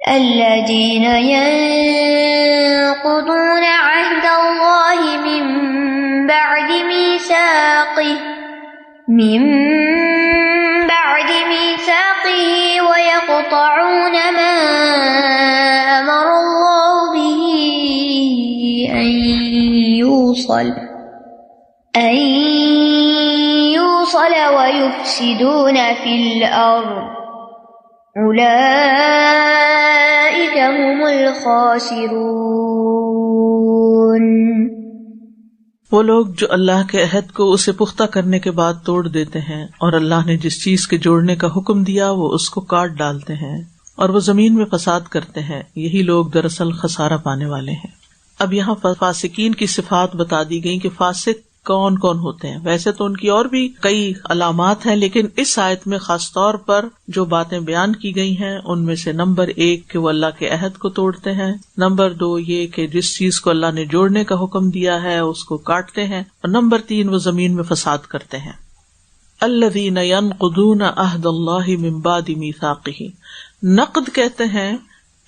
الذين ينقضون عهد الله من بعد ميثاقه ويقطعون ما أمر الله به أن يوصل ويفسدون في الأرض أولئك هم الخاسرون۔ وہ لوگ جو اللہ کے عہد کو اسے پختہ کرنے کے بعد توڑ دیتے ہیں اور اللہ نے جس چیز کے جوڑنے کا حکم دیا وہ اس کو کاٹ ڈالتے ہیں اور وہ زمین میں فساد کرتے ہیں، یہی لوگ دراصل خسارہ پانے والے ہیں۔ اب یہاں فاسقین کی صفات بتا دی گئی کہ فاسق کون کون ہوتے ہیں۔ ویسے تو ان کی اور بھی کئی علامات ہیں، لیکن اس آیت میں خاص طور پر جو باتیں بیان کی گئی ہیں ان میں سے نمبر 1 کہ وہ اللہ کے عہد کو توڑتے ہیں، نمبر 2 یہ کہ جس چیز کو اللہ نے جوڑنے کا حکم دیا ہے اس کو کاٹتے ہیں، اور نمبر 3 وہ زمین میں فساد کرتے ہیں۔ الذین ینقضون عہد اللہ من بعد میثاقہ، نقد کہتے ہیں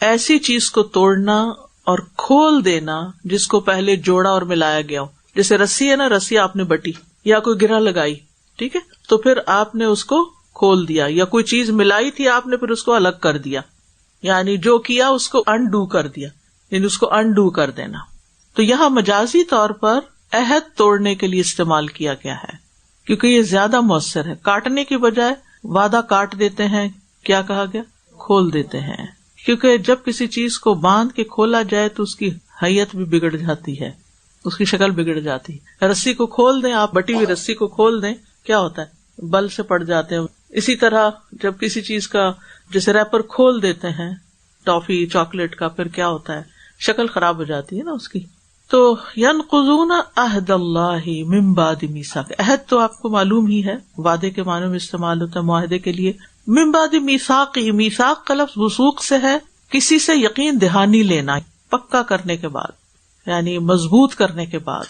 ایسی چیز کو توڑنا اور کھول دینا جس کو پہلے جوڑا اور ملایا گیا ہو۔ جیسے رسی ہے نا، رسی آپ نے بٹی یا کوئی گرہ لگائی، ٹھیک ہے، تو پھر آپ نے اس کو کھول دیا، یا کوئی چیز ملائی تھی آپ نے پھر اس کو الگ کر دیا، یعنی جو کیا اس کو انڈو کر دیا، یعنی اس کو انڈو کر دینا۔ تو یہاں مجازی طور پر عہد توڑنے کے لیے استعمال کیا گیا ہے، کیونکہ یہ زیادہ مؤثر ہے۔ کاٹنے کی بجائے وعدہ کاٹ دیتے ہیں، کیا کہا گیا؟ کھول دیتے ہیں، کیونکہ جب کسی چیز کو باندھ کے کھولا جائے تو اس کی حیت بھی بگڑ جاتی ہے، اس کی شکل بگڑ جاتی ہے۔ رسی کو کھول دیں آپ، بٹی ہوئی رسی کو کھول دیں، کیا ہوتا ہے؟ بل سے پڑ جاتے ہیں۔ اسی طرح جب کسی چیز کا جیسے ریپر کھول دیتے ہیں ٹافی چاکلیٹ کا، پھر کیا ہوتا ہے؟ شکل خراب ہو جاتی ہے نا اس کی۔ تو ینقضون عہد اللہ من بعد میثاق، عہد تو آپ کو معلوم ہی ہے، وعدے کے معنی میں استعمال ہوتا ہے معاہدے کے لیے۔ من بعد میثاق، میثاق کا لفظ وثوق سے ہے، کسی سے یقین دہانی لینا، پکا کرنے کے بعد، یعنی مضبوط کرنے کے بعد،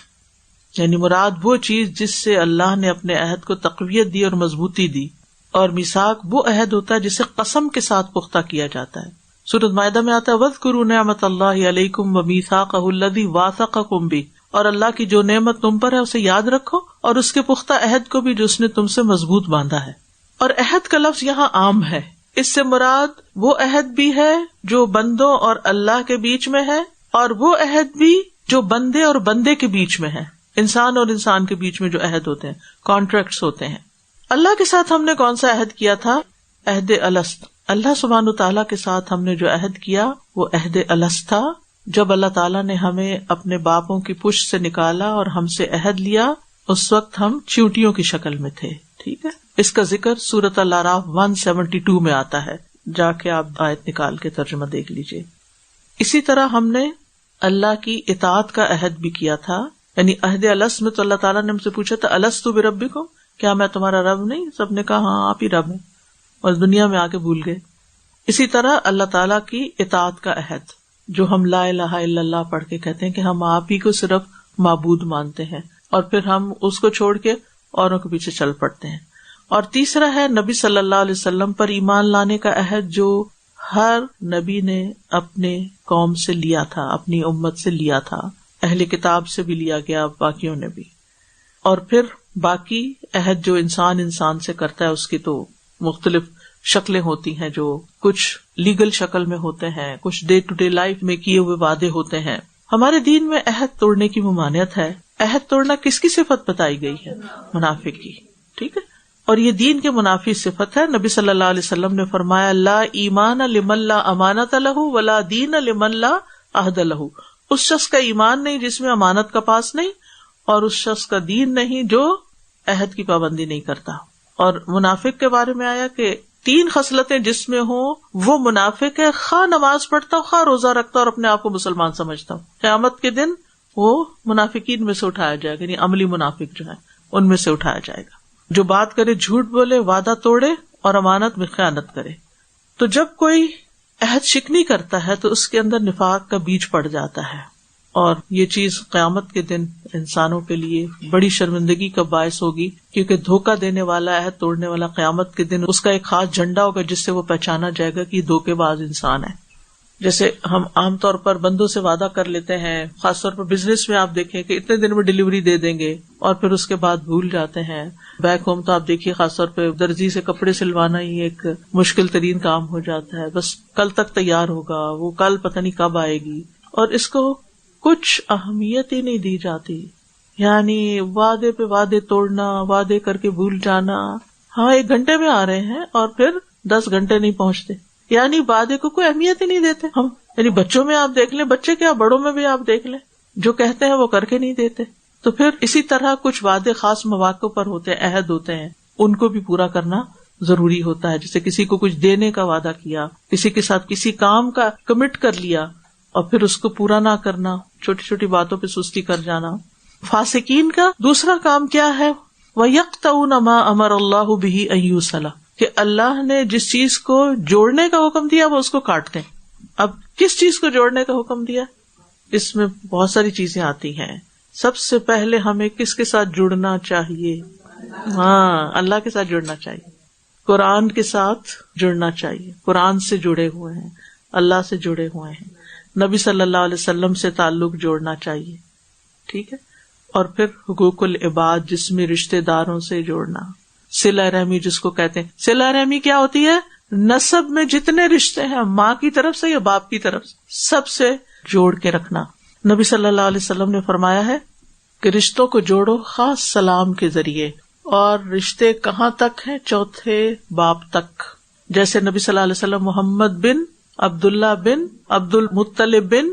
یعنی مراد وہ چیز جس سے اللہ نے اپنے عہد کو تقویت دی اور مضبوطی دی۔ اور میثاق وہ عہد ہوتا ہے جسے قسم کے ساتھ پختہ کیا جاتا ہے۔ سورۃ مائدہ میں آتا ہے وَاذْكُرُوا نِعْمَتَ اللَّهِ عَلَيْكُمْ وَمِيثَاقَهُ الَّذِي وَاثَقَكُم بِهِ، اور اللہ کی جو نعمت تم پر ہے اسے یاد رکھو، اور اس کے پختہ عہد کو بھی جو اس نے تم سے مضبوط باندھا ہے۔ اور عہد کا لفظ یہاں عام ہے، اس سے مراد وہ عہد بھی ہے جو بندوں اور اللہ کے بیچ میں ہے، اور وہ عہد بھی جو بندے اور بندے کے بیچ میں ہے، انسان اور انسان کے بیچ میں جو عہد ہوتے ہیں، کانٹریکٹس ہوتے ہیں۔ اللہ کے ساتھ ہم نے کون سا عہد کیا تھا؟ عہد الست۔ اللہ سبحانہ تعالیٰ کے ساتھ ہم نے جو عہد کیا وہ عہد الست تھا۔ جب اللہ تعالیٰ نے ہمیں اپنے باپوں کی پشت سے نکالا اور ہم سے عہد لیا، اس وقت ہم چیونٹیوں کی شکل میں تھے، ٹھیک ہے۔ اس کا ذکر سورۃ الاعراف 172 میں آتا ہے، جا کے آپ آیت نکال کے ترجمہ دیکھ لیجئے۔ اسی طرح ہم نے اللہ کی اطاعت کا عہد بھی کیا تھا، یعنی عہد الست میں تو اللہ تعالیٰ نے ہم سے پوچھا تھا الست بربکم، کیا میں تمہارا رب نہیں؟ سب نے کہا ہاں آپ ہی رب ہیں، اور دنیا میں آ کے بھول گئے۔ اسی طرح اللہ تعالیٰ کی اطاعت کا عہد، جو ہم لا الہ الا اللہ پڑھ کے کہتے ہیں کہ ہم آپ ہی کو صرف معبود مانتے ہیں، اور پھر ہم اس کو چھوڑ کے اوروں کے پیچھے چل پڑتے ہیں۔ اور تیسرا ہے نبی صلی اللہ علیہ وسلم پر ایمان لانے کا عہد، جو ہر نبی نے اپنے قوم سے لیا تھا، اپنی امت سے لیا تھا، اہل کتاب سے بھی لیا گیا، باقیوں نے بھی۔ اور پھر باقی عہد جو انسان سے کرتا ہے، اس کی تو مختلف شکلیں ہوتی ہیں، جو کچھ لیگل شکل میں ہوتے ہیں، کچھ ڈے ٹو ڈے لائف میں کیے ہوئے وعدے ہوتے ہیں۔ ہمارے دین میں عہد توڑنے کی ممانعت ہے۔ عہد توڑنا کس کی صفت بتائی گئی ہے؟ منافق کی، ٹھیک ہے۔ اور یہ دین کے منافی صفت ہے۔ نبی صلی اللہ علیہ وسلم نے فرمایا لا ایمان لمن لا امانت لہ ولا دین لمن لا عہد لہ، اس شخص کا ایمان نہیں جس میں امانت کا پاس نہیں، اور اس شخص کا دین نہیں جو عہد کی پابندی نہیں کرتا۔ اور منافق کے بارے میں آیا کہ 3 خصلتیں جس میں ہوں وہ منافق ہے، خواہ نماز پڑھتا ہو، خواہ روزہ رکھتا ہو اور اپنے آپ کو مسلمان سمجھتا ہو، قیامت کے دن وہ منافقین میں سے اٹھایا جائے گا، یعنی عملی منافق جو ہے ان میں سے اٹھایا جائے گا۔ جو بات کرے جھوٹ بولے، وعدہ توڑے اور امانت میں خیانت کرے۔ تو جب کوئی عہد شکنی کرتا ہے تو اس کے اندر نفاق کا بیج پڑ جاتا ہے، اور یہ چیز قیامت کے دن انسانوں کے لیے بڑی شرمندگی کا باعث ہوگی، کیونکہ دھوکہ دینے والا، عہد توڑنے والا قیامت کے دن اس کا ایک خاص جھنڈا ہوگا جس سے وہ پہچانا جائے گا کہ یہ دھوکے باز انسان ہے۔ جیسے ہم عام طور پر بندوں سے وعدہ کر لیتے ہیں، خاص طور پر بزنس میں آپ دیکھیں کہ اتنے دن میں ڈیلیوری دے دیں گے اور پھر اس کے بعد بھول جاتے ہیں. بیک ہوم تو آپ دیکھیے خاص طور پہ درزی سے کپڑے سلوانا ہی ایک مشکل ترین کام ہو جاتا ہے. بس کل تک تیار ہوگا، وہ کل پتہ نہیں کب آئے گی، اور اس کو کچھ اہمیت ہی نہیں دی جاتی. یعنی وعدے پہ وعدے توڑنا، وعدے کر کے بھول جانا. ہاں 1 گھنٹے میں آ رہے ہیں اور پھر 10 گھنٹے نہیں پہنچتے. یعنی وعدے کو کوئی اہمیت ہی نہیں دیتے ہم. یعنی بچوں میں آپ دیکھ لیں، بچے کیا بڑوں میں بھی آپ دیکھ لیں، جو کہتے ہیں وہ کر کے نہیں دیتے. تو پھر اسی طرح کچھ وعدے خاص مواقع پر ہوتے ہیں، عہد ہوتے ہیں، ان کو بھی پورا کرنا ضروری ہوتا ہے. جیسے کسی کو کچھ دینے کا وعدہ کیا، کسی کے ساتھ کسی کام کا کمٹ کر لیا اور پھر اس کو پورا نہ کرنا، چھوٹی چھوٹی باتوں پہ سستی کر جانا. فاسقین کا دوسرا کام کیا ہے؟ وَيَقْطَعُونَ مَا أَمَرَ اللَّهُ بِهِ أَن يُوصَلَ، کہ اللہ نے جس چیز کو جوڑنے کا حکم دیا وہ اس کو کاٹتے ہیں. اب کس چیز کو جوڑنے کا حکم دیا؟ اس میں بہت ساری چیزیں آتی ہیں. سب سے پہلے ہمیں کس کے ساتھ جڑنا چاہیے؟ ہاں، اللہ کے ساتھ جڑنا چاہیے، قرآن کے ساتھ جڑنا چاہیے. قرآن سے جڑے ہوئے ہیں، اللہ سے جڑے ہوئے ہیں، نبی صلی اللہ علیہ وسلم سے تعلق جوڑنا چاہیے. ٹھیک ہے. اور پھر حقوق العباد جس میں رشتے داروں سے جوڑنا، صلہ رحمی جس کو کہتے ہیں. صلہ رحمی کیا ہوتی ہے؟ نسب میں جتنے رشتے ہیں، ماں کی طرف سے یا باپ کی طرف سے، سب سے جوڑ کے رکھنا. نبی صلی اللہ علیہ وسلم نے فرمایا ہے کہ رشتوں کو جوڑو خاص سلام کے ذریعے. اور رشتے کہاں تک ہیں؟ چوتھے باپ تک. جیسے نبی صلی اللہ علیہ وسلم محمد بن عبداللہ بن عبد المطلب بن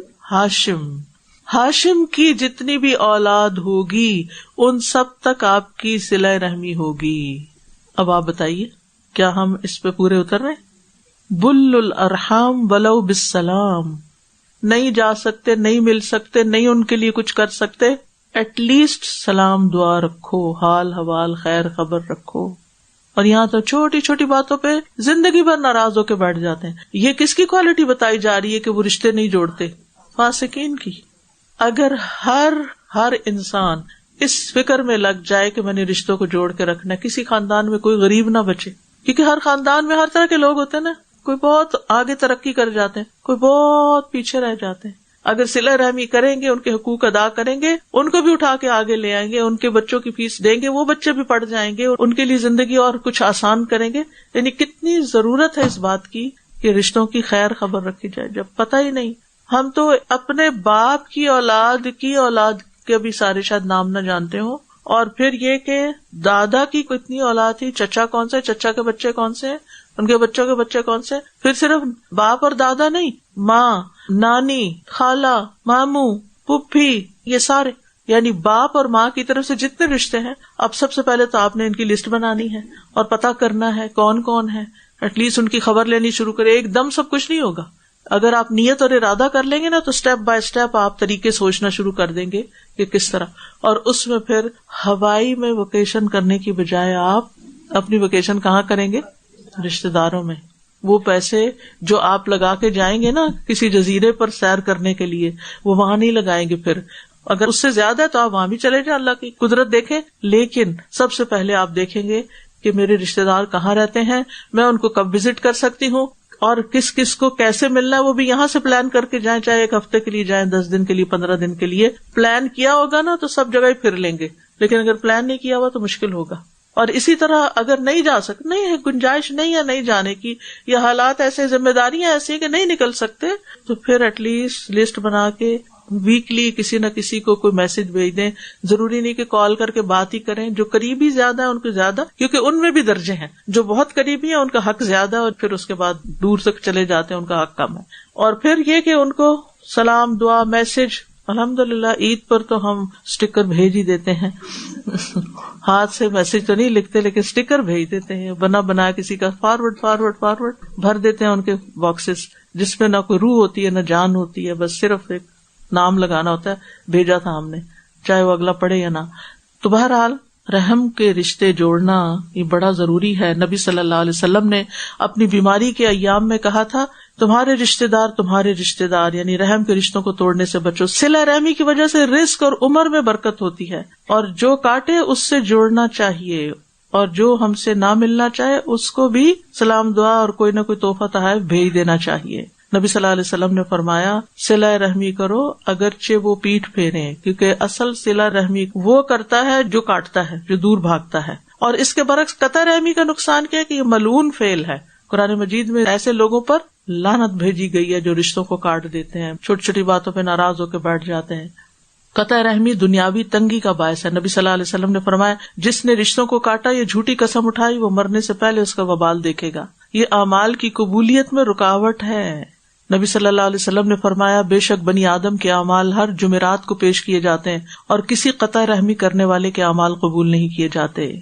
ہاشم کی جتنی بھی اولاد ہوگی ان سب تک آپ کی صلہ رحمی ہوگی. اب آپ بتائیے کیا ہم اس پہ پورے اتر رہے ہیں؟ بل الارحام ولو بالسلام. نہیں جا سکتے، نہیں مل سکتے، نہیں ان کے لیے کچھ کر سکتے، ایٹ لیسٹ سلام دعا رکھو، حال حوال خیر خبر رکھو. اور یہاں تو چھوٹی چھوٹی باتوں پہ زندگی بھر ناراض ہو کے بیٹھ جاتے ہیں. یہ کس کی کوالٹی بتائی جا رہی ہے کہ وہ رشتے نہیں جوڑتے؟ فاسقین کی. اگر ہر انسان اس فکر میں لگ جائے کہ میں نے رشتوں کو جوڑ کے رکھنا ہے، کسی خاندان میں کوئی غریب نہ بچے. کیونکہ ہر خاندان میں ہر طرح کے لوگ ہوتے ہیں نا، کوئی بہت آگے ترقی کر جاتے ہیں، کوئی بہت پیچھے رہ جاتے ہیں. اگر صلہ رحمی کریں گے، ان کے حقوق ادا کریں گے، ان کو بھی اٹھا کے آگے لے آئیں گے، ان کے بچوں کی فیس دیں گے، وہ بچے بھی پڑھ جائیں گے، ان کے لیے زندگی اور کچھ آسان کریں گے. یعنی کتنی ضرورت ہے اس بات کی کہ رشتوں کی خیر خبر رکھی جائے. جب پتہ ہی نہیں، ہم تو اپنے باپ کی اولاد کے بھی سارے شاید نام نہ جانتے ہوں، اور پھر یہ کہ دادا کی کتنی اولاد تھی، چچا کون سے، چچا کے بچے کون سے، ان کے بچوں کے بچے کون سے. پھر صرف باپ اور دادا نہیں، ماں، نانی، خالہ، ماموں، پھپھی، یہ سارے، یعنی باپ اور ماں کی طرف سے جتنے رشتے ہیں. اب سب سے پہلے تو آپ نے ان کی لسٹ بنانی ہے اور پتہ کرنا ہے کون کون ہے. ایٹ لیسٹ ان کی خبر لینی شروع کرے. ایک دم سب کچھ نہیں ہوگا. اگر آپ نیت اور ارادہ کر لیں گے نا تو سٹیپ بائی سٹیپ آپ طریقے سوچنا شروع کر دیں گے کہ کس طرح. اور اس میں پھر ہوائی میں ویکیشن کرنے کی بجائے آپ اپنی ویکیشن کہاں کریں گے؟ رشتے داروں میں. وہ پیسے جو آپ لگا کے جائیں گے نا کسی جزیرے پر سیر کرنے کے لیے، وہ وہاں نہیں لگائیں گے. پھر اگر اس سے زیادہ ہے تو آپ وہاں بھی چلے جائیں، اللہ کی قدرت دیکھیں. لیکن سب سے پہلے آپ دیکھیں گے کہ میرے رشتے دار کہاں رہتے ہیں، میں ان کو کب وزٹ کر سکتی ہوں، اور کس کس کو کیسے ملنا ہے. وہ بھی یہاں سے پلان کر کے جائیں، چاہے 1 ہفتے کے لیے جائیں، 10 دن کے لیے، 15 دن کے لیے. پلان کیا ہوگا نا تو سب جگہ ہی پھر لیں گے. لیکن اگر پلان نہیں کیا ہوا تو مشکل ہوگا. اور اسی طرح اگر نہیں جا سکتے، نہیں ہے گنجائش نہیں ہے نہیں جانے کی، یا حالات ایسے، ذمہ داریاں ایسی ہیں کہ نہیں نکل سکتے، تو پھر ایٹ لیسٹ لسٹ بنا کے ویکلی کسی نہ کسی کو کوئی میسج بھیج دیں. ضروری نہیں کہ کال کر کے بات ہی کریں. جو قریبی زیادہ ہیں ان کو زیادہ، کیونکہ ان میں بھی درجے ہیں. جو بہت قریبی ہیں ان کا حق زیادہ، اور پھر اس کے بعد دور تک چلے جاتے ہیں ان کا حق کم ہے. اور پھر یہ کہ ان کو سلام دعا میسج. الحمدللہ عید پر تو ہم اسٹیکر بھیج ہی دیتے ہیں. ہاتھ سے میسج تو نہیں لکھتے لیکن اسٹیکر بھیج دیتے ہیں، بنا کسی کا فارورڈ بھر دیتے ہیں ان کے باکسز، جس میں نہ کوئی روح ہوتی ہے نہ جان ہوتی ہے، بس صرف ایک نام لگانا ہوتا ہے، بھیجا تھا ہم نے، چاہے وہ اگلا پڑھے یا نہ. تو بہرحال رحم کے رشتے جوڑنا یہ بڑا ضروری ہے. نبی صلی اللہ علیہ وسلم نے اپنی بیماری کے ایام میں کہا تھا، تمہارے رشتے دار یعنی رحم کے رشتوں کو توڑنے سے بچو. صلہ رحمی کی وجہ سے رزق اور عمر میں برکت ہوتی ہے، اور جو کاٹے اس سے جوڑنا چاہیے، اور جو ہم سے نہ ملنا چاہے اس کو بھی سلام دعا اور کوئی نہ کوئی تحفہ تحائف بھیج دینا چاہیے. نبی صلی اللہ علیہ وسلم نے فرمایا صلہ رحمی کرو اگرچہ وہ پیٹھ پھیریں، کیونکہ اصل صلہ رحمی وہ کرتا ہے جو کاٹتا ہے، جو دور بھاگتا ہے. اور اس کے برعکس قطع رحمی کا نقصان کیا ہے کہ یہ ملعون فعل ہے. قرآن مجید میں ایسے لوگوں پر لعنت بھیجی گئی ہے جو رشتوں کو کاٹ دیتے ہیں، چھوٹی چھوٹی باتوں پہ ناراض ہو کے بیٹھ جاتے ہیں. قطع رحمی دنیاوی تنگی کا باعث ہے. نبی صلی اللہ علیہ وسلم نے فرمایا جس نے رشتوں کو کاٹا یا جھوٹی قسم اٹھائی وہ مرنے سے پہلے اس کا وبال دیکھے گا. یہ اعمال کی قبولیت میں رکاوٹ ہے. نبی صلی اللہ علیہ وسلم نے فرمایا بے شک بنی آدم کے اعمال ہر جمعرات کو پیش کیے جاتے ہیں اور کسی قطع رحمی کرنے والے کے اعمال قبول نہیں کیے جاتے.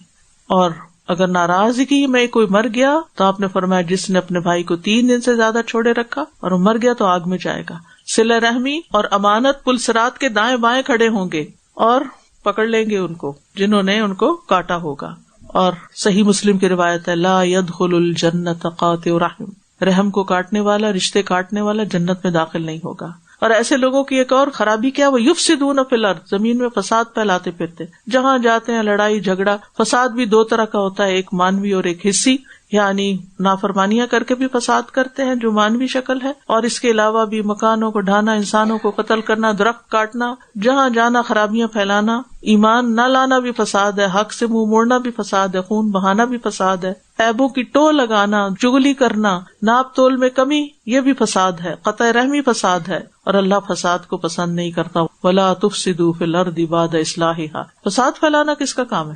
اور اگر ناراضگی میں کوئی مر گیا تو آپ نے فرمایا جس نے اپنے بھائی کو 3 دن سے زیادہ چھوڑے رکھا اور وہ مر گیا تو آگ میں جائے گا. صلہ رحمی اور امانت پل صراط کے دائیں بائیں کھڑے ہوں گے اور پکڑ لیں گے ان کو جنہوں نے ان کو کاٹا ہوگا. اور صحیح مسلم کی روایت ہے لا يدخل الجنت قاطع رحم، رحم کو کاٹنے والا، رشتے کاٹنے والا جنت میں داخل نہیں ہوگا. اور ایسے لوگوں کی ایک اور خرابی کیا، وہ یفسدون فی الارض، زمین میں فساد پھیلاتے پھرتے، جہاں جاتے ہیں لڑائی جھگڑا. فساد بھی 2 طرح کا ہوتا ہے، ایک مانوی اور ایک حصی، یعنی نافرمانیاں کر کے بھی فساد کرتے ہیں جو مانوی شکل ہے، اور اس کے علاوہ بھی مکانوں کو ڈھانا، انسانوں کو قتل کرنا، درخت کاٹنا، جہاں جانا خرابیاں پھیلانا. ایمان نہ لانا بھی فساد ہے، حق سے منہ موڑنا بھی فساد ہے، خون بہانا بھی فساد ہے، عیبوں کی ٹو لگانا، چغلی کرنا، ناپ تول میں کمی، یہ بھی فساد ہے، قطع رحمی فساد ہے. اور اللہ فساد کو پسند نہیں کرتا. وَلَا تُفْسِدُوا فِي الْأَرْضِ بَعْدَ إِصْلَاحِهَا، فساد پھیلانا کس کا کام ہے؟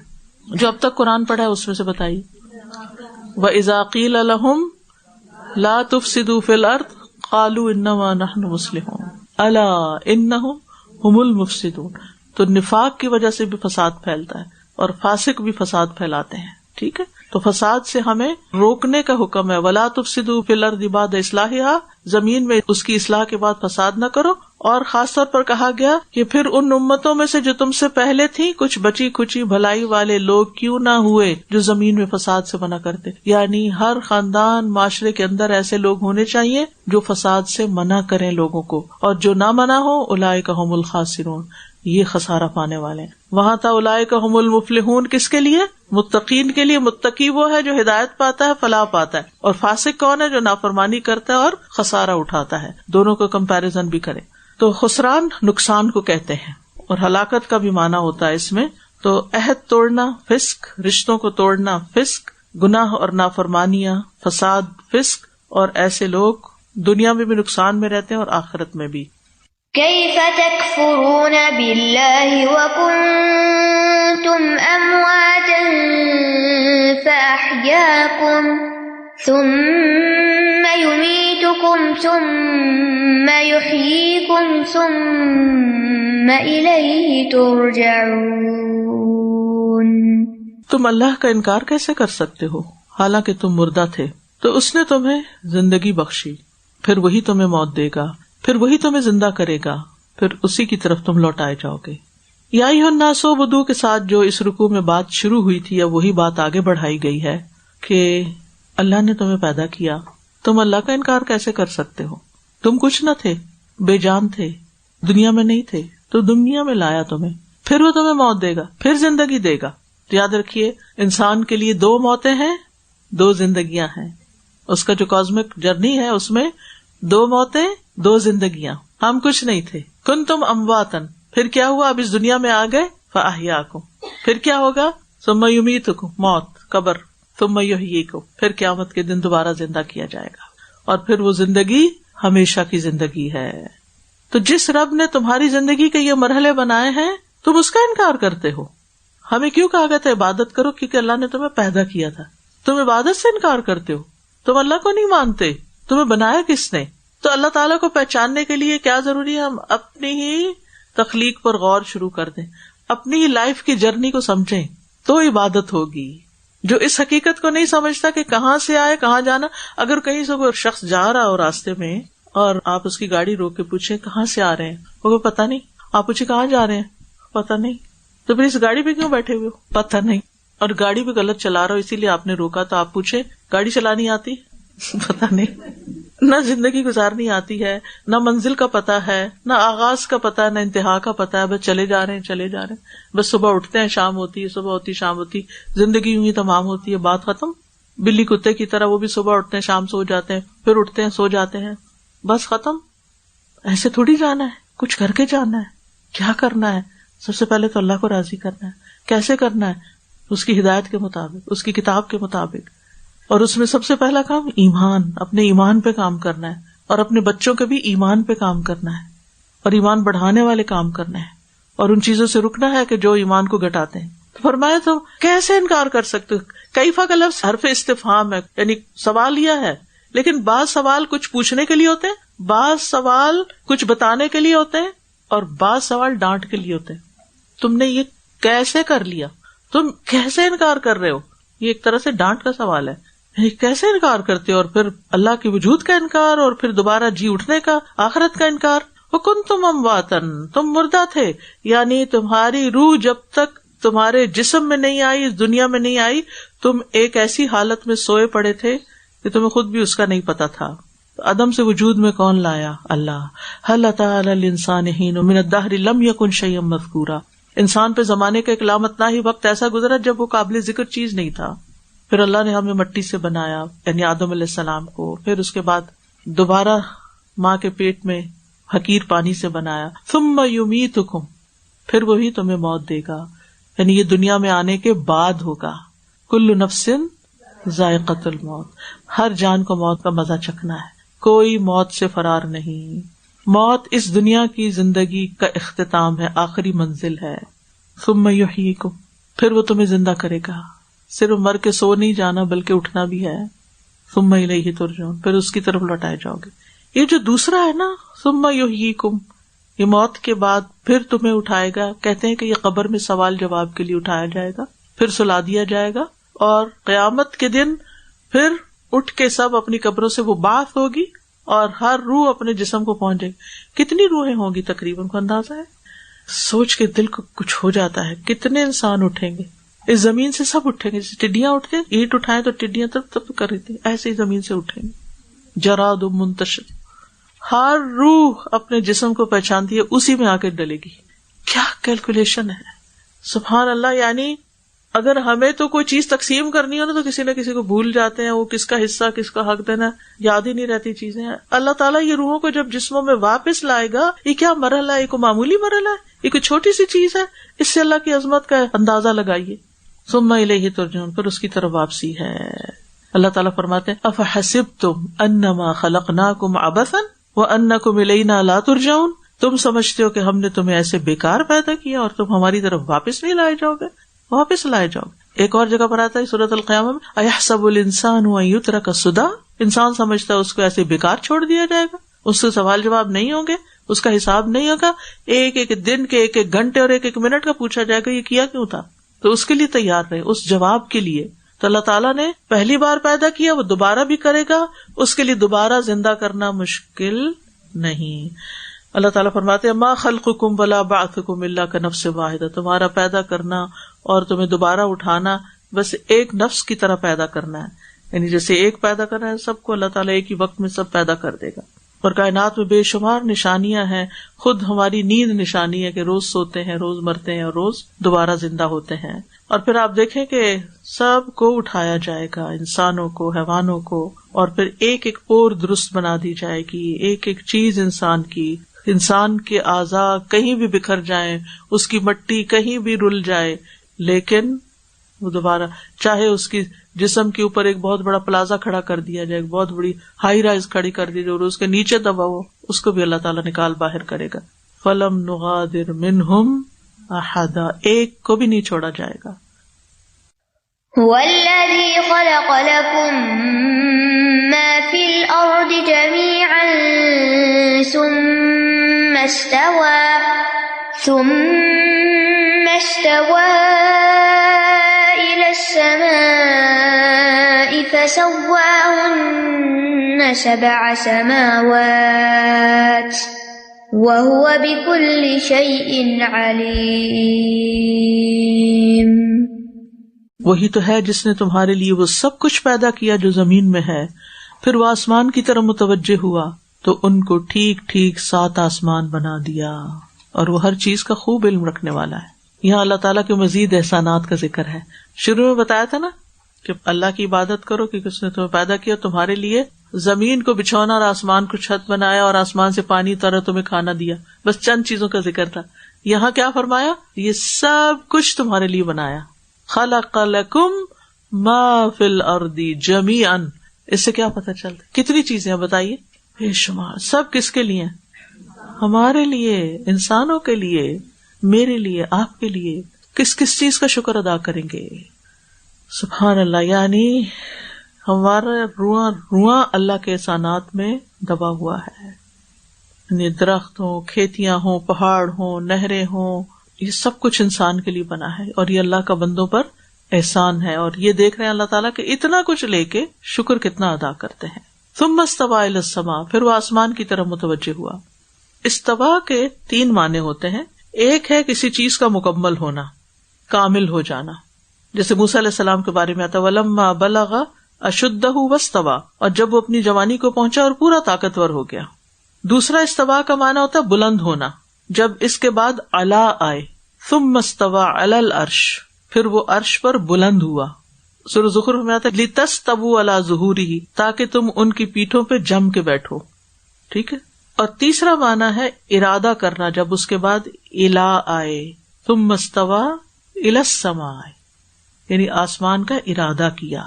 جو اب تک قرآن پڑھا ہے اس میں سے بتائیے. وَإِذَا قِيلَ لَهُمْ لَا تُفْسِدُوا فِي الْأَرْضِ قَالُوا إِنَّمَا نَحْنُ مُصْلِحُونَ أَلَا إِنَّهُمْ هُمُ الْمُفْسِدُونَ. تو نفاق کی وجہ سے بھی فساد پھیلتا ہے اور فاسق بھی فساد پھیلاتے ہیں. ٹھیک ہے، تو فساد سے ہمیں روکنے کا حکم ہے. وَلَا تُفْسِدُوا فِي الْأَرْضِ بَعْدَ إِصْلَاحِهَا، زمین میں اس کی اصلاح کے بعد فساد نہ کرو. اور خاص طور پر کہا گیا کہ پھر ان امتوں میں سے جو تم سے پہلے تھی کچھ بچی کچی بھلائی والے لوگ کیوں نہ ہوئے جو زمین میں فساد سے منع کرتے. یعنی ہر خاندان معاشرے کے اندر ایسے لوگ ہونے چاہیے جو فساد سے منع کریں لوگوں کو، اور جو نہ منع ہو اولئک هم الخاسرون، یہ خسارہ پانے والے ہیں. وہاں تھا اولئک هم المفلحون، کس کے لیے؟ متقین کے لیے. متقی وہ ہے جو ہدایت پاتا ہے، فلاح پاتا ہے. اور فاسق کون ہے؟ جو نافرمانی کرتا ہے اور خسارہ اٹھاتا ہے. دونوں کو کمپیریزن بھی کرے. تو خسران نقصان کو کہتے ہیں، اور ہلاکت کا بھی معنی ہوتا ہے اس میں. تو عہد توڑنا فسق، رشتوں کو توڑنا فسق، گناہ اور نافرمانیاں، فساد، فسق. اور ایسے لوگ دنیا میں بھی نقصان میں رہتے ہیں اور آخرت میں بھی. كيف تكفرون بالله وكنتم أمواتا فأحياكم ثم يميتكم ثم يحييكم ثم إليه ترجعون. تم اللہ کا انکار کیسے کر سکتے ہو حالانکہ تم مردہ تھے؟ تو اس نے تمہیں زندگی بخشی، پھر وہی تمہیں موت دے گا، پھر وہی تمہیں زندہ کرے گا، پھر اسی کی طرف تم لوٹائے جاؤ گے. یا ایھا الناس اعبدوا کے ساتھ جو اس رکوع میں بات شروع ہوئی تھی، اب وہی بات آگے بڑھائی گئی ہے کہ اللہ نے تمہیں پیدا کیا، تم اللہ کا انکار کیسے کر سکتے ہو؟ تم کچھ نہ تھے، بے جان تھے، دنیا میں نہیں تھے، تو دنیا میں لایا تمہیں، پھر وہ تمہیں موت دے گا، پھر زندگی دے گا. تو یاد رکھیے انسان کے لیے 2 موتیں ہیں، 2 زندگیاں ہیں. اس کا جو کاسمک جرنی ہے اس میں 2 موتیں 2 زندگیاں. ہم کچھ نہیں تھے. کنتم امواتن، پھر کیا ہوا؟ اب اس دنیا میں آ گئے. فاحیاکم، پھر کیا ہوگا؟ ثم یمیتکم، موت، قبر. ثم یحییکم، پھر قیامت کے دن دوبارہ زندہ کیا جائے گا، اور پھر وہ زندگی ہمیشہ کی زندگی ہے. تو جس رب نے تمہاری زندگی کے یہ مرحلے بنائے ہیں تم اس کا انکار کرتے ہو. ہمیں کیوں کہا گیا تھا عبادت کرو؟ کیونکہ اللہ نے تمہیں پیدا کیا تھا. تم عبادت سے انکار کرتے ہو، تم اللہ کو نہیں مانتے. تمہیں بنایا کس نے؟ تو اللہ تعالیٰ کو پہچاننے کے لیے کیا ضروری ہے؟ ہم اپنی ہی تخلیق پر غور شروع کر دیں، اپنی ہی لائف کی جرنی کو سمجھیں، تو عبادت ہوگی. جو اس حقیقت کو نہیں سمجھتا کہ کہاں سے آئے کہاں جانا. اگر کہیں سے کوئی شخص جا رہا ہو راستے میں اور آپ اس کی گاڑی روک کے پوچھیں کہاں سے آ رہے ہیں، وہ پتہ نہیں. آپ پوچھیں کہاں جا رہے ہیں، پتہ نہیں. تو پھر اس گاڑی پہ کیوں بیٹھے ہوئے ہو، پتہ نہیں. اور گاڑی بھی غلط چلا رہا ہو اسی لیے آپ نے روکا، تو آپ پوچھیں گاڑی چلانی آتی، پتہ نہیں. نہ زندگی گزارنی آتی ہے، نہ منزل کا پتہ ہے، نہ آغاز کا پتہ ہے، نہ انتہا کا پتہ ہے. بس چلے جا رہے ہیں. بس صبح اٹھتے ہیں، شام ہوتی ہے، صبح ہوتی شام ہوتی، زندگی یوں ہی تمام ہوتی ہے، بات ختم. بلی کتے کی طرح وہ بھی صبح اٹھتے ہیں، شام سو جاتے ہیں، پھر اٹھتے ہیں، سو جاتے ہیں. بس ختم. ایسے تھوڑی جانا ہے, کچھ کر کے جانا ہے. کیا کرنا ہے؟ سب سے پہلے تو اللہ کو راضی کرنا ہے. کیسے کرنا ہے؟ اس کی ہدایت کے مطابق, اس کی کتاب کے مطابق. اور اس میں سب سے پہلا کام ایمان, اپنے ایمان پہ کام کرنا ہے, اور اپنے بچوں کے بھی ایمان پہ کام کرنا ہے, اور ایمان بڑھانے والے کام کرنا ہے, اور ان چیزوں سے رکنا ہے کہ جو ایمان کو گھٹاتے ہیں. تو فرمایا تو کیسے انکار کر سکتے ہو؟ کیفا کا لفظ حرف استفہام ہے, یعنی سوال لیا ہے, لیکن بعض سوال کچھ پوچھنے کے لیے ہوتے ہیں, بعض سوال کچھ بتانے کے لیے ہوتے ہیں, اور بعض سوال ڈانٹ کے لیے ہوتے ہیں. تم نے یہ کیسے کر لیا؟ تم کیسے انکار کر رہے ہو؟ یہ ایک طرح سے ڈانٹ کا سوال ہے. کیسے انکار کرتے ہو؟ اور پھر اللہ کے وجود کا انکار, اور پھر دوبارہ جی اٹھنے کا, آخرت کا انکار. وَكُنْتُمْ أَمْوَاتًا, تم مردہ تھے, یعنی تمہاری روح جب تک تمہارے جسم میں نہیں آئی, اس دنیا میں نہیں آئی, تم ایک ایسی حالت میں سوئے پڑے تھے کہ تمہیں خود بھی اس کا نہیں پتا تھا. عدم سے وجود میں کون لایا؟ اللہ. هل أتى على الإنسان حين من الدهر لم يكن شيئا مذكورا, انسان پہ زمانے کا ایک لامتناہی ہی وقت ایسا گزرا جب وہ قابل ذکر چیز نہیں تھا. پھر اللہ نے ہمیں مٹی سے بنایا, یعنی آدم علیہ السلام کو, پھر اس کے بعد دوبارہ ماں کے پیٹ میں حقیر پانی سے بنایا. ثم یمیتکم, پھر وہی تمہیں موت دے گا, یعنی یہ دنیا میں آنے کے بعد ہوگا. کل نفس ذائقۃ الموت, ہر جان کو موت کا مزہ چکھنا ہے, کوئی موت سے فرار نہیں. موت اس دنیا کی زندگی کا اختتام ہے, آخری منزل ہے. ثم یحییکم, پھر وہ تمہیں زندہ کرے گا. صرف مر کے سو نہیں جانا بلکہ اٹھنا بھی ہے. ثم الیہ ترجعون, پھر اس کی طرف لوٹائے جاؤ گے. یہ جو دوسرا ہے نا, ثم یحییکم, یہ موت کے بعد پھر تمہیں اٹھائے گا. کہتے ہیں کہ یہ قبر میں سوال جواب کے لیے اٹھایا جائے گا, پھر سلا دیا جائے گا, اور قیامت کے دن پھر اٹھ کے سب اپنی قبروں سے وہ بات ہوگی, اور ہر روح اپنے جسم کو پہنچے گی. کتنی روحیں ہوں گی تقریباً, کو اندازہ ہے؟ سوچ کے دل کو کچھ ہو جاتا ہے. کتنے انسان اٹھیں گے اس زمین سے؟ سب اٹھیں گے. جیسے ٹڈیاں اٹھتے ہیں, اینٹ اٹھائیں تو ٹڈیاں تب کر رہی تھی, ایسے ہی زمین سے اٹھیں گے. جراد منتشر, ہر روح اپنے جسم کو پہچانتی ہے, اسی میں آ کے ڈلے گی. کیا کیلکولیشن ہے, سبحان اللہ. یعنی اگر ہمیں تو کوئی چیز تقسیم کرنی ہو نا, تو کسی نہ کسی کو بھول جاتے ہیں, وہ کس کا حصہ کس کا حق دینا یاد ہی نہیں رہتی چیزیں. اللہ تعالیٰ یہ روحوں کو جب جسموں میں واپس لائے گا, یہ کیا مرحلہ ہے؟ یہ کوئی معمولی مرحلہ ہے؟ یہ کوئی چھوٹی سی چیز ہے؟ اس سے اللہ کی عظمت کا اندازہ لگائیے. ثم الیہ ترجعون, پھر اس کی طرف واپسی ہے. اللہ تعالیٰ فرماتے ہیں افحسبتم انما خلقناکم عبثا وانکم الینا لا ترجعون, تم سمجھتے ہو کہ ہم نے تمہیں ایسے بیکار پیدا کیا اور تم ہماری طرف واپس نہیں لائے جاؤ گے؟ واپس لائے جاؤ گے. ایک اور جگہ پر آتا ہے سورۃ القیامہ میں, ایحسب الانسان ان یترک سدی, انسان سمجھتا ہے اس کو ایسے بیکار چھوڑ دیا جائے گا, اس سے سوال جواب نہیں ہوں گے, اس کا حساب نہیں ہوگا, ایک ایک دن کے ایک ایک گھنٹے اور ایک ایک منٹ کا پوچھا جائے گا یہ کیا کیوں تھا. تو اس کے لیے تیار رہے, اس جواب کے لیے. تو اللہ تعالیٰ نے پہلی بار پیدا کیا, وہ دوبارہ بھی کرے گا, اس کے لیے دوبارہ زندہ کرنا مشکل نہیں. اللہ تعالیٰ فرماتے ہیں ما خلقکم ولا بعثکم الا کنفس واحدہ, تمہارا پیدا کرنا اور تمہیں دوبارہ اٹھانا بس ایک نفس کی طرح پیدا کرنا ہے. یعنی جیسے ایک پیدا کرنا ہے سب کو, اللہ تعالیٰ ایک ہی وقت میں سب پیدا کر دے گا. اور کائنات میں بے شمار نشانیاں ہیں, خود ہماری نیند نشانی ہے کہ روز سوتے ہیں, روز مرتے ہیں, اور روز دوبارہ زندہ ہوتے ہیں. اور پھر آپ دیکھیں کہ سب کو اٹھایا جائے گا, انسانوں کو, حیوانوں کو, اور پھر ایک ایک پور درست بنا دی جائے گی, ایک ایک چیز انسان کے اعضاء کہیں بھی بکھر جائیں, اس کی مٹی کہیں بھی رل جائے, لیکن وہ دوبارہ, چاہے اس کی جسم کے اوپر ایک بہت بڑا پلازا کھڑا کر دیا جائے, ایک بہت بڑی ہائی رائز کھڑی کر دی جائے, اور اس کے نیچے دبا ہو, اس کو بھی اللہ تعالیٰ نکال باہر کرے گا. فلم نغادر منہم احدا, ایک کو بھی نہیں چھوڑا جائے گا. والذی خلق لکم ما فی الارض جميعا ثم استوى إلى السماء فسواهن 7 سماوات وهو بكل شيء عليم. وہی تو ہے جس نے تمہارے لیے وہ سب کچھ پیدا کیا جو زمین میں ہے, پھر وہ آسمان کی طرف متوجہ ہوا تو ان کو ٹھیک ٹھیک 7 آسمان بنا دیا, اور وہ ہر چیز کا خوب علم رکھنے والا ہے. یہاں اللہ تعالیٰ کے مزید احسانات کا ذکر ہے. شروع میں بتایا تھا نا کہ اللہ کی عبادت کرو کیونکہ اس نے تمہیں پیدا کیا, تمہارے لیے زمین کو بچھونا اور آسمان کو چھت بنایا اور آسمان سے پانی اتارا تمہیں کھانا دیا. بس چند چیزوں کا ذکر تھا. یہاں کیا فرمایا؟ یہ سب کچھ تمہارے لیے بنایا. خلق لکم ما فی الارض جمیعا. اس سے کیا پتہ چلتا ہے؟ کتنی چیزیں ہیں بتائیے؟ بے شمار. سب کس کے لیے؟ ہمارے لیے، انسانوں کے لیے، میرے لیے، آپ کے لیے. کس کس چیز کا شکر ادا کریں گے؟ سبحان اللہ. یعنی ہمارا رواں اللہ کے احسانات میں دبا ہوا ہے. یعنی درخت ہوں، کھیتیاں ہوں، پہاڑ ہوں، نہریں ہوں، یہ سب کچھ انسان کے لیے بنا ہے اور یہ اللہ کا بندوں پر احسان ہے. اور یہ دیکھ رہے ہیں اللہ تعالیٰ کہ اتنا کچھ لے کے شکر کتنا ادا کرتے ہیں. ثم استوى الى السماء. پھر وہ آسمان کی طرف متوجہ ہوا. استوا کے 3 معنی ہوتے ہیں. ایک ہے کسی چیز کا مکمل ہونا، کامل ہو جانا، جیسے موسیٰ علیہ السلام کے بارے میں آتا وَلَمَّا بَلَغَ أَشُدَّهُ وَاسْتَوَى، اور جب وہ اپنی جوانی کو پہنچا اور پورا طاقتور ہو گیا. دوسرا استوا کا معنی ہوتا ہے بلند ہونا، جب اس کے بعد علا آئے. ثم استوى على العرش، پھر وہ عرش پر بلند ہوا. سورۃ زخرف میں آتا ہے لِتَسْتَوُوا عَلَى ظُهُورِهِ، تاکہ تم ان کی پیٹھوں پہ جم کے بیٹھو. ٹھیک ہے. اور تیسرا معنی ہے ارادہ کرنا، جب اس کے بعد الہ آئے. ثم استوى الى السماء، یعنی آسمان کا ارادہ کیا،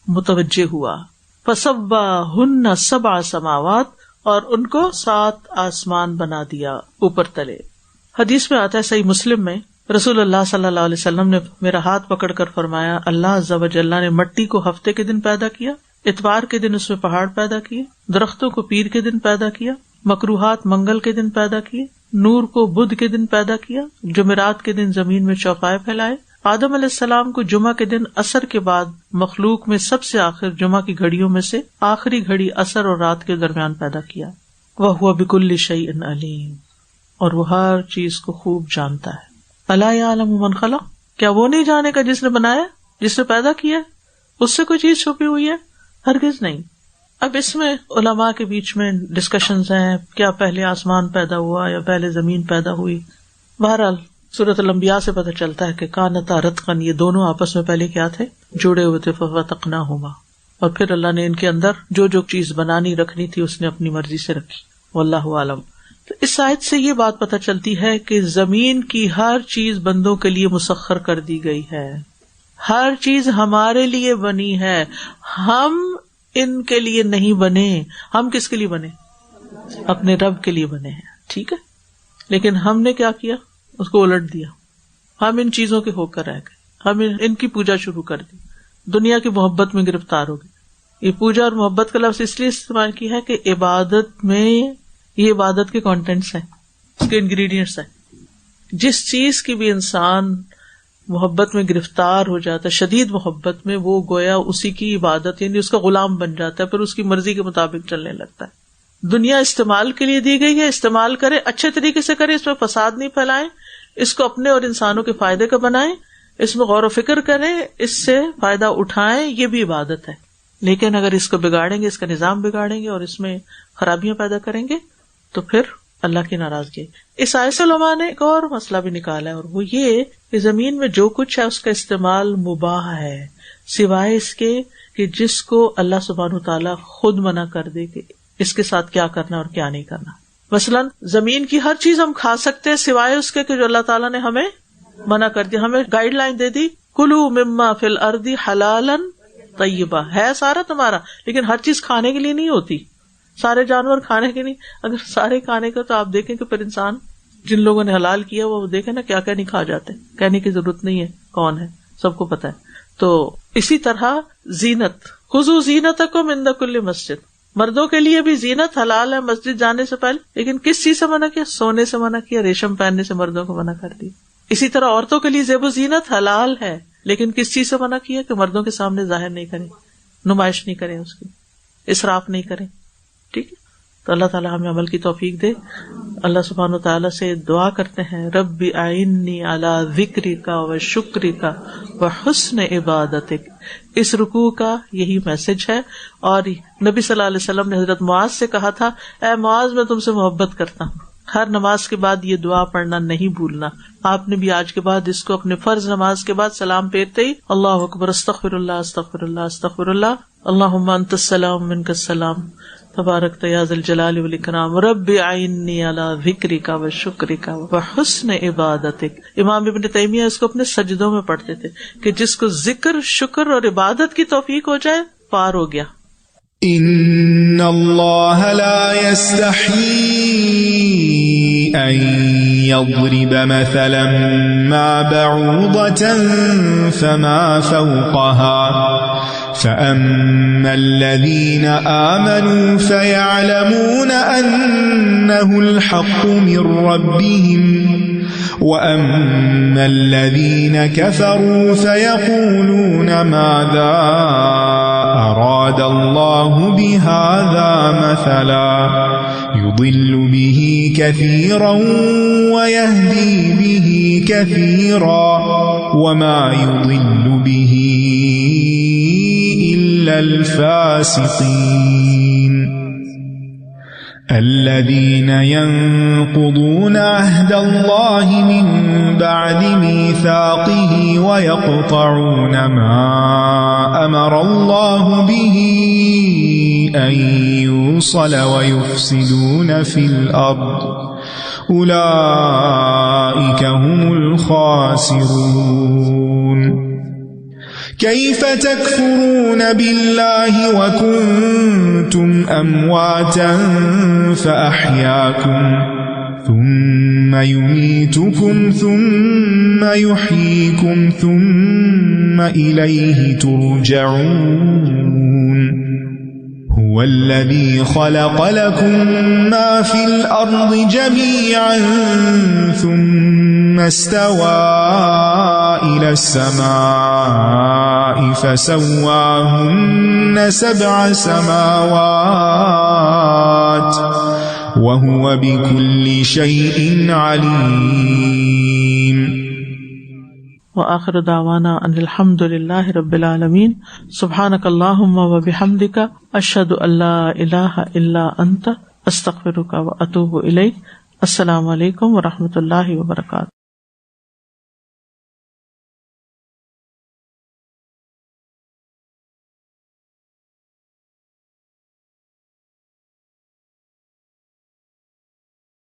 متوجہ ہوا. فسواہن 7 سماوات، اور ان کو 7 آسمان بنا دیا اوپر تلے. حدیث میں آتا ہے صحیح مسلم میں رسول اللہ صلی اللہ علیہ وسلم نے میرا ہاتھ پکڑ کر فرمایا اللہ عز و جل نے مٹی کو ہفتے کے دن پیدا کیا، اتوار کے دن اس میں پہاڑ پیدا کیے، درختوں کو پیر کے دن پیدا کیا، مکروہات منگل کے دن پیدا کیے، نور کو بدھ کے دن پیدا کیا، جمعرات کے دن زمین میں چوپائے پھیلائے. آدم علیہ السلام کو جمعہ کے دن عصر کے بعد مخلوق میں سب سے آخر جمعہ کی گھڑیوں میں سے آخری گھڑی عصر اور رات کے درمیان پیدا کیا. وَهُوَ بِكُلِّ شَيْءٍ عَلِيمٌ، اور وہ ہر چیز کو خوب جانتا ہے. الا یعلم من خلق، کیا وہ نہیں جانے کا جس نے بنایا، جس نے پیدا کیا؟ اس سے کوئی چیز چھپی ہوئی ہے؟ ہرگز نہیں. اب اس میں علماء کے بیچ میں ڈسکشنز ہیں، کیا پہلے آسمان پیدا ہوا یا پہلے زمین پیدا ہوئی. بہرحال سورۃ الانبیاء سے پتہ چلتا ہے کہ کانتا رتقن، یہ دونوں آپس میں پہلے کیا تھے؟ جڑے ہوئے تھے. ففتقناہما، اور پھر اللہ نے ان کے اندر جو جو چیز بنانی رکھنی تھی اس نے اپنی مرضی سے رکھی. واللہ عالم. تو اس آیت سے یہ بات پتہ چلتی ہے کہ زمین کی ہر چیز بندوں کے لیے مسخر کر دی گئی ہے. ہر چیز ہمارے لیے بنی ہے، ہم ان کے لیے نہیں بنے. ہم کس کے لیے بنے؟ اپنے رب کے لیے بنے ہیں. ٹھیک ہے. لیکن ہم نے کیا کیا؟ اس کو الٹ دیا. ہم ان چیزوں کے ہو کر رہ گئے، ہم ان کی پوجا شروع کر دی، دنیا کی محبت میں گرفتار ہو گئے. یہ پوجا اور محبت کا لفظ اس لیے استعمال کیا ہے کہ عبادت میں یہ عبادت کے کانٹینٹس ہیں، اس کے انگریڈینٹس ہیں. جس چیز کی بھی انسان محبت میں گرفتار ہو جاتا ہے، شدید محبت میں، وہ گویا اسی کی عبادت، یعنی اس کا غلام بن جاتا ہے، پھر اس کی مرضی کے مطابق چلنے لگتا ہے. دنیا استعمال کے لیے دی گئی ہے، استعمال کریں، اچھے طریقے سے کریں، اس میں فساد نہیں پھیلائیں، اس کو اپنے اور انسانوں کے فائدے کا بنائیں، اس میں غور و فکر کریں، اس سے فائدہ اٹھائیں، یہ بھی عبادت ہے. لیکن اگر اس کو بگاڑیں گے، اس کا نظام بگاڑیں گے اور اس میں خرابیاں پیدا کریں گے تو پھر اللہ کی ناراضگی. اس آیت سے علماء نے ایک اور مسئلہ بھی نکالا ہے، اور وہ یہ کہ زمین میں جو کچھ ہے اس کا استعمال مباح ہے، سوائے اس کے کہ جس کو اللہ سبحانہ وتعالیٰ خود منع کر دے کہ اس کے ساتھ کیا کرنا اور کیا نہیں کرنا. مثلاً زمین کی ہر چیز ہم کھا سکتے ہیں سوائے اس کے کہ جو اللہ تعالیٰ نے ہمیں منع کر دیا، ہمیں گائیڈ لائن دے دی کلوا مما فی الارض حلالا طیبا. ہے سارا تمہارا، لیکن ہر چیز کھانے کے لیے نہیں ہوتی، سارے جانور کھانے کے نہیں. اگر سارے کھانے کا تو آپ دیکھیں کہ پھر انسان جن لوگوں نے حلال کیا وہ دیکھیں نا کیا کیا نہیں کھا جاتے. کہنے کی ضرورت نہیں ہے کون ہے، سب کو پتا ہے. تو اسی طرح زینت، خذوا زینتکم عند کل مسجد، مردوں کے لیے بھی زینت حلال ہے مسجد جانے سے پہلے، لیکن کس چیز سے منع کیا؟ سونے سے منع کیا، ریشم پہننے سے مردوں کو منع کر دیا. اسی طرح عورتوں کے لیے زیب و زینت حلال ہے، لیکن کس چیز سے منع کیا؟ کہ مردوں کے سامنے ظاہر نہیں کریں، نمائش نہیں کریں، اس کی اسراف نہیں کریں. ٹھیک ہے. تو اللہ تعالیٰ ہمیں عمل کی توفیق دے. اللہ سبحانہ وتعالیٰ سے دعا کرتے ہیں رب اعنی علی ذکرک و شکرک و حسن عبادتک. اس رکوع کا یہی میسج ہے. اور نبی صلی اللہ علیہ وسلم نے حضرت معاذ سے کہا تھا اے معاذ میں تم سے محبت کرتا ہوں. ہر نماز کے بعد یہ دعا پڑھنا نہیں بھولنا. آپ نے بھی آج کے بعد اس کو اپنے فرض نماز کے بعد سلام پھیرتے ہی اللہ اکبر استغفر اللہ استغفر اللہ استغفر اللہ اللہم انت السلام منک السلام تبارک یا ذی الجلال والاکرام رب اعنی علی ذکرک و شکرک و حسن عبادتک. امام ابن تیمیہ اس کو اپنے سجدوں میں پڑھتے تھے کہ جس کو ذکر شکر اور عبادت کی توفیق ہو جائے پار ہو گیا. ان اللہ لا یستحیی ان یضرب مثلا ما بعوضة فما فوقها فأما الذين آمنوا فيعلمون أنه الحق من ربهم وأما الذين كفروا فيقولون ماذا أراد الله بهذا مثلا يضل به كثيرا ويهدي به كثيرا وما يضل به إلا الفاسقين الذين ينقضون عهد الله من بعد ميثاقه ويقطعون ما أمر الله به أن يوصل ويفسدون في الأرض أولئك هم الخاسرون. كيف تكفرون بالله وكنتم أمواتا فأحياكم ثم يميتكم ثم يحييكم ثم إليه ترجعون. هو الذي خلق لكم ما في الأرض جميعا ثم استوى إلى السماء فسواهن 7 سماوات وهو بكل شيء عليم. وآخر دعوانا ان الحمد للہ رب العالمین. سبحانک اللہم وبحمدک اشہد ان لا الہ الا انت استغفرک واتوب الیک. السلام علیکم ورحمۃ اللہ وبرکاتہ.